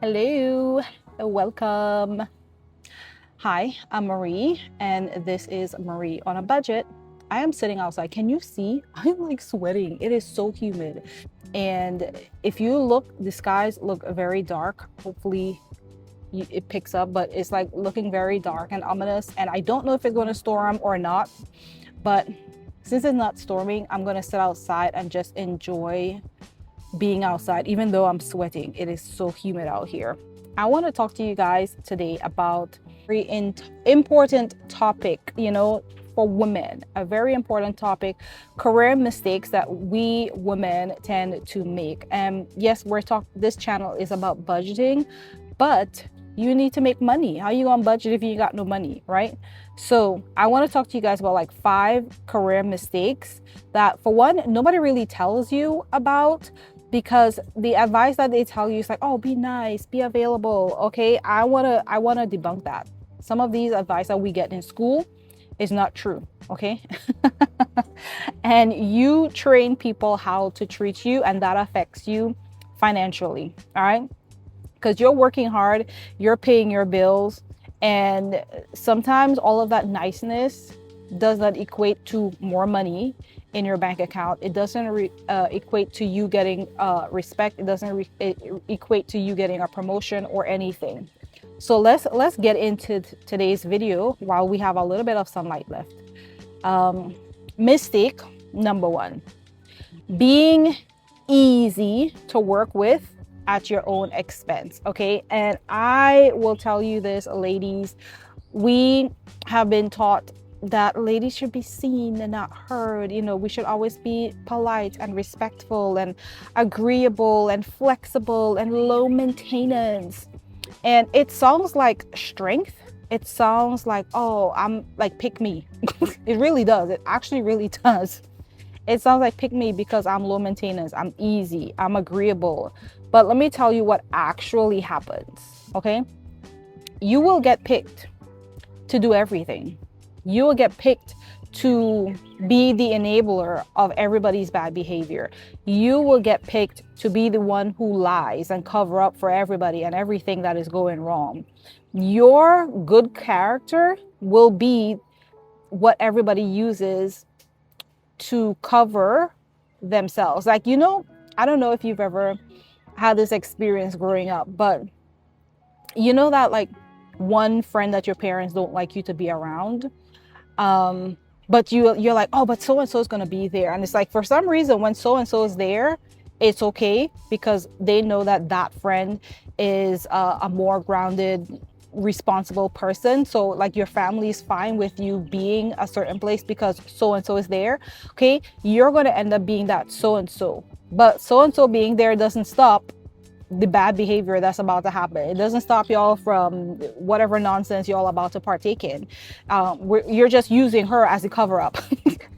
Hello, welcome. Hi, I'm Marie, and this is Marie on a Budget. I am sitting outside. Can you see? I'm like sweating. It is so humid. And if you look, the skies look very dark. Hopefully, it picks up, but it's like looking very dark and ominous. And I don't know if it's going to storm or not. But since it's not storming, I'm going to sit outside and just enjoy being outside, even though I'm sweating. It is so humid out here. I want to talk to you guys today about a very important topic, for women, a very important topic, career mistakes that we women tend to make. And yes, this channel is about budgeting, but you need to make money. How you gonna budget if you got no money, right? So I want to talk to you guys about like 5 career mistakes that, for one, nobody really tells you about, because the advice that they tell you is like, oh, be nice, be available. Okay, I want to debunk that. Some of these advice that we get in school is not true. Okay. And you train people how to treat you, and that affects you financially. All right, because you're working hard, you're paying your bills, and sometimes all of that niceness does not equate to more money in your bank account. It doesn't equate to you getting respect. It doesn't equate to you getting a promotion or anything. So let's get into today's video while we have a little bit of sunlight left. Mistake number 1: being easy to work with at your own expense. Okay, and I will tell you this, ladies, we have been taught that ladies should be seen and not heard. We should always be polite and respectful and agreeable and flexible and low maintenance. And it sounds like strength. It sounds like, oh, I'm like, pick me. It really does. It actually really does. It sounds like pick me because I'm low maintenance, I'm easy, I'm agreeable. But let me tell you what actually happens, okay? You will get picked to do everything. You will get picked to be the enabler of everybody's bad behavior. You will get picked to be the one who lies and cover up for everybody and everything that is going wrong. Your good character will be what everybody uses to cover themselves. Like, I don't know if you've ever had this experience growing up, but that like one friend that your parents don't like you to be around, but you're like, oh, but so and so is going to be there, and it's like, for some reason, when so and so is there, it's okay, because they know that that friend is a more grounded, responsible person. So like, your family is fine with you being a certain place because so and so is there. Okay, you're going to end up being that so and so, but so and so being there doesn't stop the bad behavior that's about to happen. It doesn't stop y'all from whatever nonsense y'all about to partake in. You're just using her as a cover up.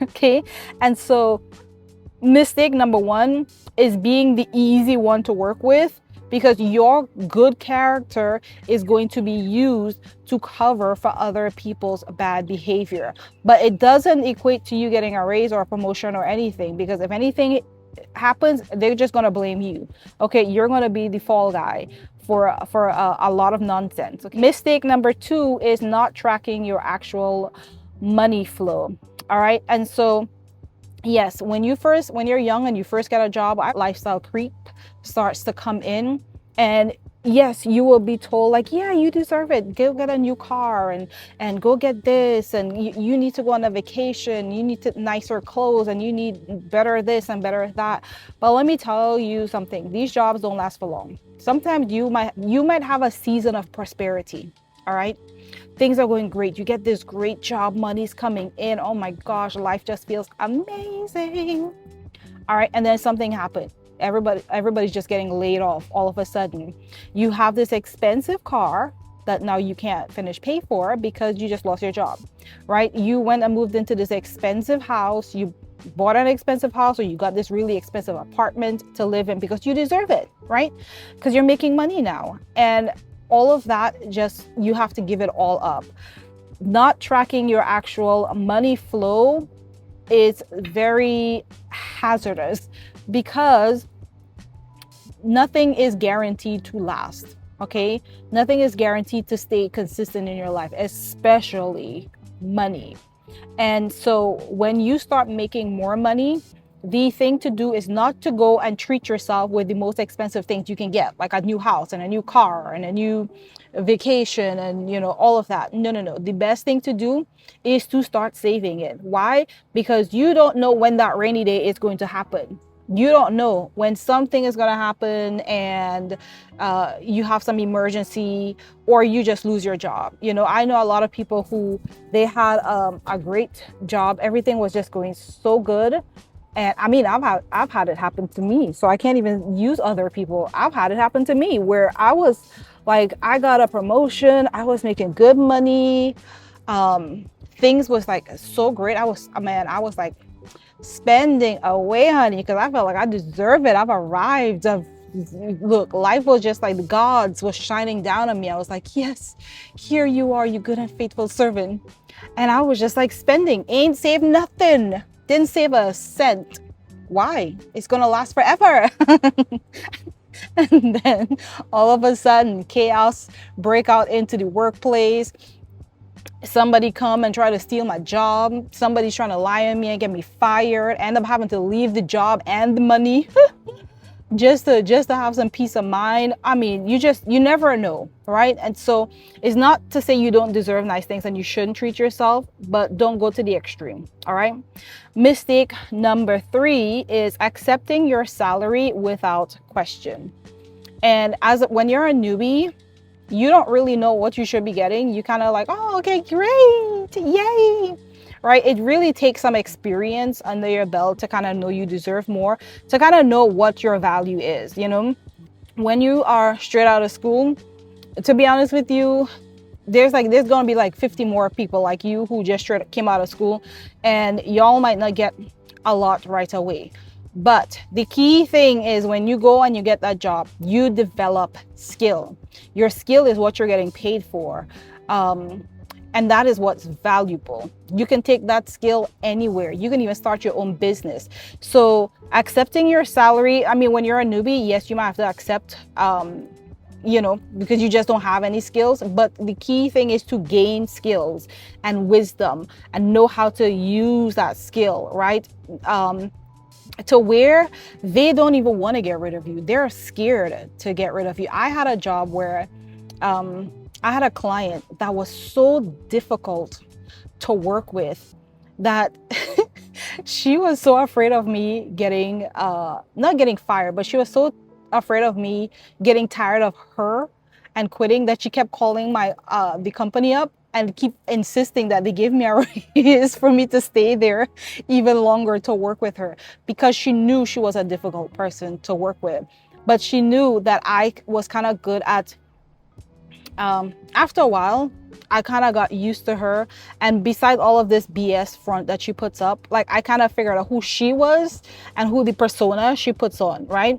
Okay, and so mistake number 1 is being the easy one to work with, because your good character is going to be used to cover for other people's bad behavior. But it doesn't equate to you getting a raise or a promotion or anything, because if anything happens, they're just going to blame you. Okay, you're going to be the fall guy for a lot of nonsense. Okay? Mistake number 2 is not tracking your actual money flow. All right, and so yes, when you're young and you first get a job, lifestyle creep starts to come in. And yes, you will be told like, yeah, you deserve it. Go get a new car and go get this. And you need to go on a vacation. You need nicer clothes, and you need better this and better that. But let me tell you something. These jobs don't last for long. Sometimes you might have a season of prosperity. All right. Things are going great. You get this great job, money's coming in. Oh my gosh, life just feels amazing. All right, and then something happened. Everybody's just getting laid off all of a sudden. You have this expensive car that now you can't pay for because you just lost your job, right? You went and moved into this expensive house. You bought an expensive house, or you got this really expensive apartment to live in because you deserve it, right? Because you're making money now. And all of that, you have to give it all up. Not tracking your actual money flow is very hazardous, because nothing is guaranteed to last. Okay, nothing is guaranteed to stay consistent in your life, especially money. And so when you start making more money, the thing to do is not to go and treat yourself with the most expensive things you can get, like a new house and a new car and a new vacation and all of that. No, no, no. The best thing to do is to start saving it. Why? Because you don't know when that rainy day is going to happen. You don't know when something is going to happen and you have some emergency or you just lose your job. I know a lot of people who they had a great job. Everything was just going so good. And I mean, I've had it happen to me. So I can't even use other people. I've had it happen to me where I was like, I got a promotion. I was making good money. Things was like so great. I was like spending away, honey, because I felt like I deserve it. I've arrived. Look, life was just like the gods was shining down on me. I was like, yes, here you are, you good and faithful servant. And I was just like spending, ain't saved nothing, didn't save a cent. Why? It's gonna last forever. And then all of a sudden chaos break out into the workplace. Somebody come and try to steal my job. Somebody's trying to lie on me and get me fired. End up having to leave the job and the money just to have some peace of mind. I mean, you never know, right? And so it's not to say you don't deserve nice things and you shouldn't treat yourself, but don't go to the extreme. All right. Mistake number 3 is accepting your salary without question. And when you're a newbie, you don't really know what you should be getting. You kind of like, oh, okay, great, yay, right? It really takes some experience under your belt to kind of know you deserve more, to kind of know what your value is. When you are straight out of school, to be honest with you, there's gonna be like 50 more people like you who just straight came out of school, and y'all might not get a lot right away. But the key thing is when you go and you get that job, you develop skill. Your skill is what you're getting paid for. And that is what's valuable. You can take that skill anywhere. You can even start your own business. So accepting your salary, I mean, when you're a newbie, yes, you might have to accept, because you just don't have any skills. But the key thing is to gain skills and wisdom and know how to use that skill, right? To where they don't even want to get rid of you. They're scared to get rid of you. I had a job where I had a client that was so difficult to work with that she was so afraid of me getting, not getting fired, but she was so afraid of me getting tired of her and quitting that she kept calling the company up and keep insisting that they give me a raise for me to stay there even longer to work with her, because she knew she was a difficult person to work with. But she knew that I was kind of good at, after a while, I kind of got used to her. And besides all of this BS front that she puts up, like I kind of figured out who she was and who the persona she puts on, right?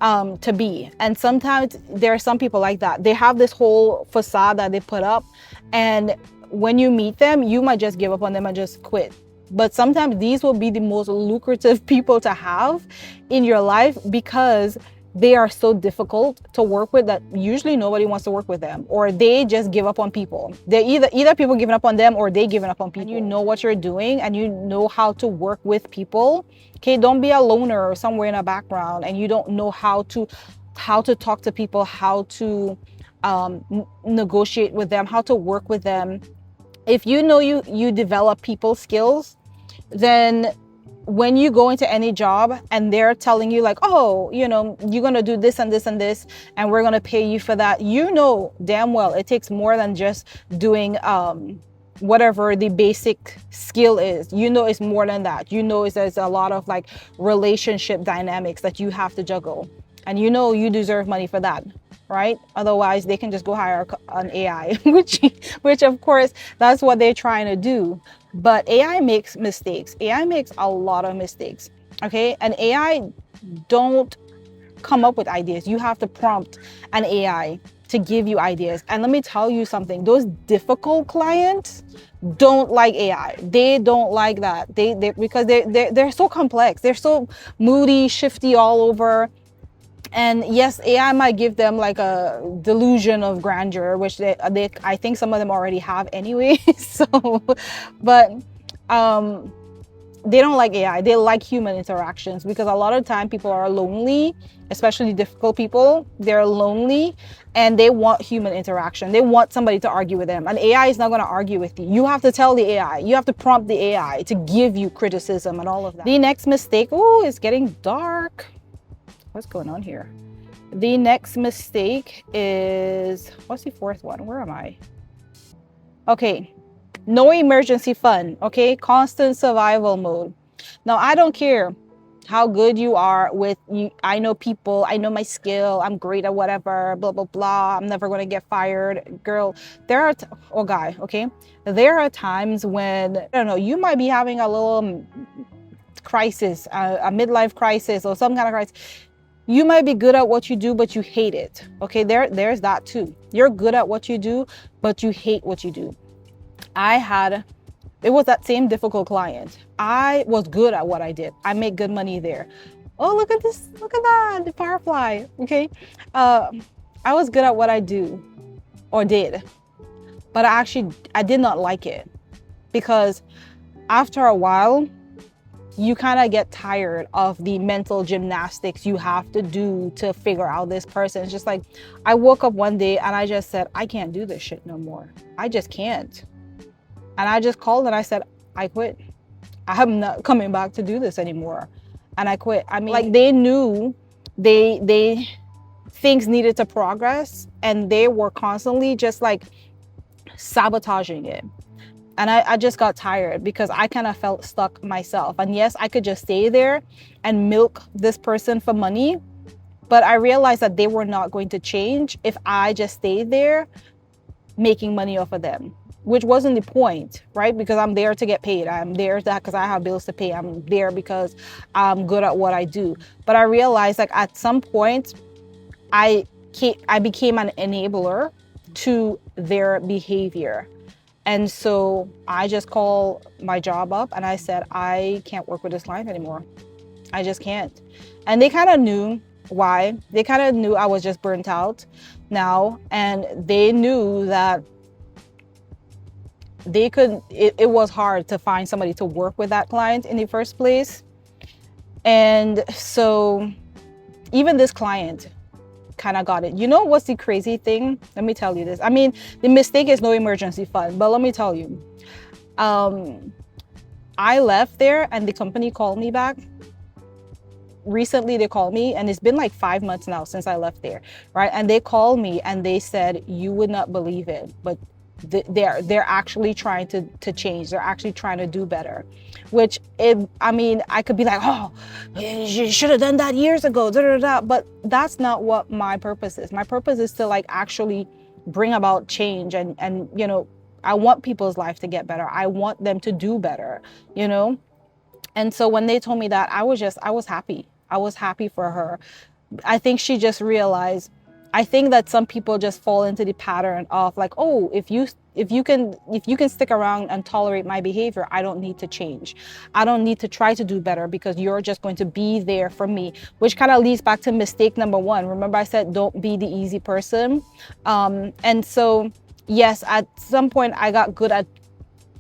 To be. And sometimes there are some people like that. They have this whole facade that they put up, and when you meet them, you might just give up on them and just quit. But sometimes these will be the most lucrative people to have in your life, because they are so difficult to work with that usually nobody wants to work with them, or they just give up on people. They're either people giving up on them or they giving up on people. And you know what you're doing and you know how to work with people. Okay, don't be a loner or somewhere in the background and you don't know how to talk to people, how to negotiate with them, how to work with them. If you know you develop people skills, then when you go into any job and they're telling you like, oh, you're going to do this and this and this, and we're going to pay you for that, damn well it takes more than just doing whatever the basic skill is. It's more than that. There's a lot of like relationship dynamics that you have to juggle, and you deserve money for that, right? Otherwise they can just go hire an AI, which of course that's what they're trying to do. But AI makes mistakes. AI makes a lot of mistakes. Okay, and AI don't come up with ideas. You have to prompt an AI to give you ideas. And let me tell you something, those difficult clients don't like AI. They don't like that. Because they're so complex. They're so moody, shifty all over. And yes, AI might give them like a delusion of grandeur, which they I think some of them already have anyway. So, but um, they don't like AI. They like human interactions, because a lot of time people are lonely, especially difficult people. They're lonely and they want human interaction. They want somebody to argue with them. And AI is not going to argue with you. You have to tell the AI. You have to prompt the AI to give you criticism and all of that. The next mistake, oh, it's getting dark. What's going on here? The next mistake is, what's the fourth one? Where am I? Okay. No emergency fund. Okay. Constant survival mode. Now, I don't care how good you are with you. I know people, I know my skill, I'm great at whatever, blah, blah, blah. I'm never going to get fired. Girl, there are, or guy, okay? There are times when, I don't know, you might be having a little crisis, a midlife crisis or some kind of crisis. You might be good at what you do, but you hate it. Okay, there's that too. You're good at what you do, but you hate what you do. It was that same difficult client. I was good at what I did. I make good money there. Oh, look at this, look at that, the firefly, okay? I was good at what I do or did, but I did not like it, because after a while, you kind of get tired of the mental gymnastics you have to do to figure out this person. It's just like, I woke up one day and I just said, I can't do this shit no more. I just can't. And I just called and I said, I quit. I'm not coming back to do this anymore. And I quit. I mean, like, they knew they things needed to progress, and they were constantly just like sabotaging it. And I just got tired, because I kind of felt stuck myself. And yes, I could just stay there and milk this person for money, but I realized that they were not going to change if I just stayed there making money off of them, which wasn't the point, right? Because I'm there to get paid. I'm there because I have bills to pay. I'm there because I'm good at what I do. But I realized, like, at some point, I became an enabler to their behavior. And so I just called my job up and I said, I can't work with this client anymore. I just can't. And they kind of knew why. They kind of knew I was just burnt out now. And they knew that it was hard to find somebody to work with that client in the first place. And so even this client kind of got it. You know what's the crazy thing? Let me tell you this. I mean, the mistake is no emergency fund, but let me tell you, I left there and the company called me back. Recently they called me, and it's been like 5 months now since I left there, right? And they called me and they said, you would not believe it, but they're actually trying to change. They're actually trying to do better, which I mean, I could be like, oh, you should have done that years ago, but that's not what my purpose is. My purpose is to like actually bring about change, and you know, I want people's life to get better. I want them to do better, you know? And so when they told me that, I was happy. I was happy for her. I think she just realized, I think that some people just fall into the pattern of like, oh, if you can stick around and tolerate my behavior, I don't need to change. I don't need to try to do better, because you're just going to be there for me, which kind of leads back to mistake number one. Remember I said, don't be the easy person. And so, yes, at some point I got good at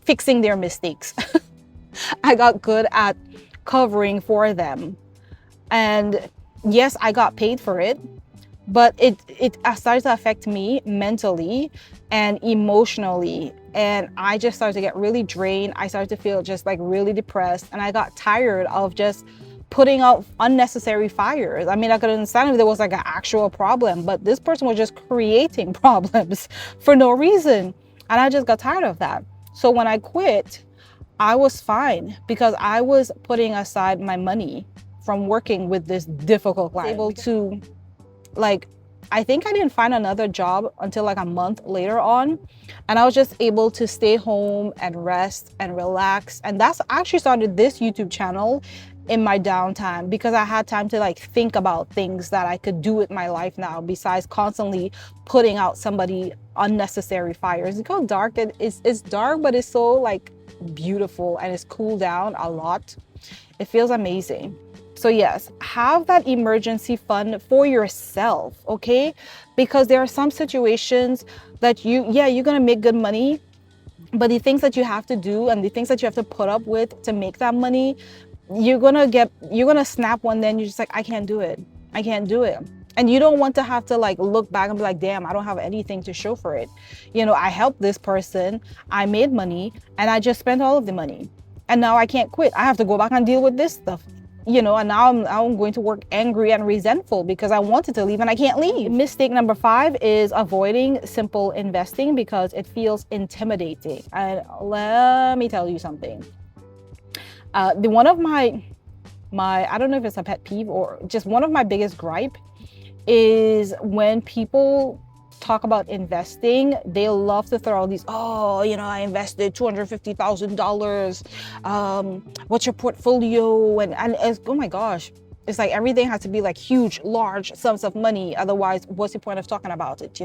fixing their mistakes. I got good at covering for them. And yes, I got paid for it. But it started to affect me mentally and emotionally. And I just started to get really drained. I started to feel just like really depressed. And I got tired of just putting out unnecessary fires. I mean, I could understand if there was like an actual problem, but this person was just creating problems for no reason. And I just got tired of that. So when I quit, I was fine, because I was putting aside my money from working with this difficult client. Able to, like, I think I didn't find another job until like a month later on. And I was just able to stay home and rest and relax. And that's actually started this YouTube channel in my downtime, because I had time to like think about things that I could do with my life now, besides constantly putting out somebody unnecessary fires. Look how dark it's dark, but it's so like beautiful, and it's cooled down a lot. It feels amazing. So yes, have that emergency fund for yourself, okay? Because there are some situations that you're gonna make good money, but the things that you have to do and the things that you have to put up with to make that money, you're gonna snap one day and you're just like, I can't do it. I can't do it. And you don't want to have to like look back and be like, damn, I don't have anything to show for it. I helped this person, I made money, and I just spent all of the money. And now I can't quit. I have to go back and deal with this stuff. And now I'm going to work angry and resentful because I wanted to leave and I can't leave. Mistake number 5 is avoiding simple investing because it feels intimidating. And let me tell you something. One of my I don't know if it's a pet peeve or just one of my biggest gripe is when people talk about investing, they love to throw all these, I invested $250,000. What's your portfolio? And it's, oh my gosh, it's like everything has to be like huge, large sums of money. Otherwise, what's the point of talking about it?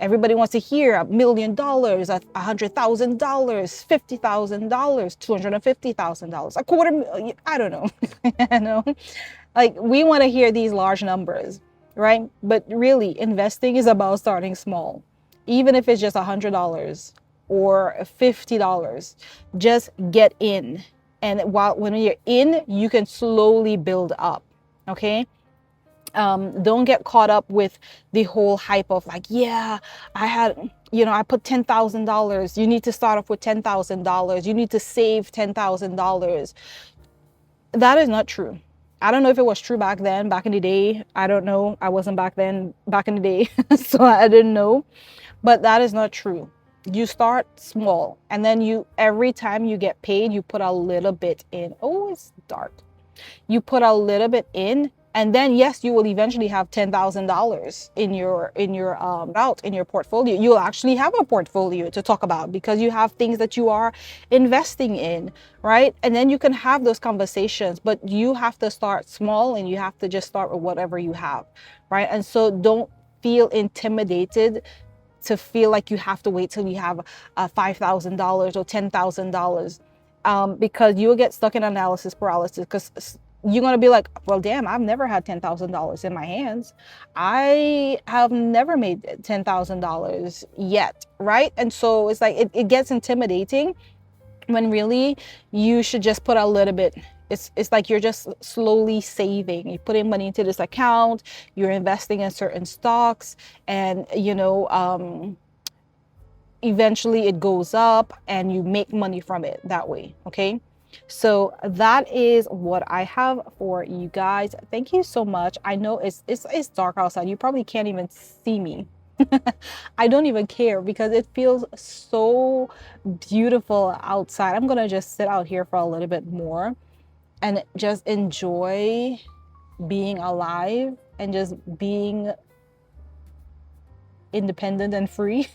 Everybody wants to hear $1 million, $100,000, $50,000, $250,000, a $250,000. I don't know. Like we want to hear these large numbers, right? But really, investing is about starting small. Even if it's just $100 or $50, just get in. And when you're in, you can slowly build up, okay? Don't get caught up with the whole hype of like, yeah, I put $10,000. You need to start off with $10,000. You need to save $10,000. That is not true. I don't know if it was true back then, back in the day. I don't know. I wasn't back then, back in the day. So I didn't know. But that is not true. You start small and then every time you get paid, you put a little bit in. Oh, it's dark. You put a little bit in, and then yes, you will eventually have $10,000 in your portfolio. You'll actually have a portfolio to talk about because you have things that you are investing in, right? And then you can have those conversations, but you have to start small and you have to just start with whatever you have, right? And so don't feel intimidated to feel like you have to wait till you have $5,000 or $10,000, because you'll get stuck in analysis paralysis because you're going to be like, well, damn, I've never had $10,000 in my hands. I have never made $10,000 yet, right? And so it's like it gets intimidating when really you should just put a little bit. It's like you're just slowly saving. You're putting money into this account, you're investing in certain stocks, and eventually it goes up and you make money from it that way, okay? So that is what I have for you guys. Thank you so much. I know it's dark outside. You probably can't even see me. I don't even care because it feels so beautiful outside. I'm gonna just sit out here for a little bit more and just enjoy being alive and just being independent and free.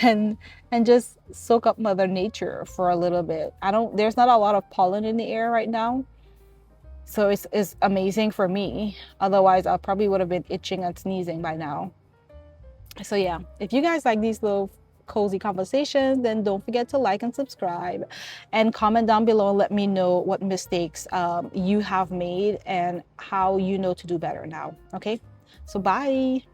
and just soak up Mother Nature for a little bit. There's not a lot of pollen in the air right now, so it's amazing for me. Otherwise I probably would have been itching and sneezing by now. So yeah, if you guys like these little cozy conversations, then don't forget to like and subscribe and comment down below and let me know what mistakes you have made and how you know to do better now. Okay, so bye.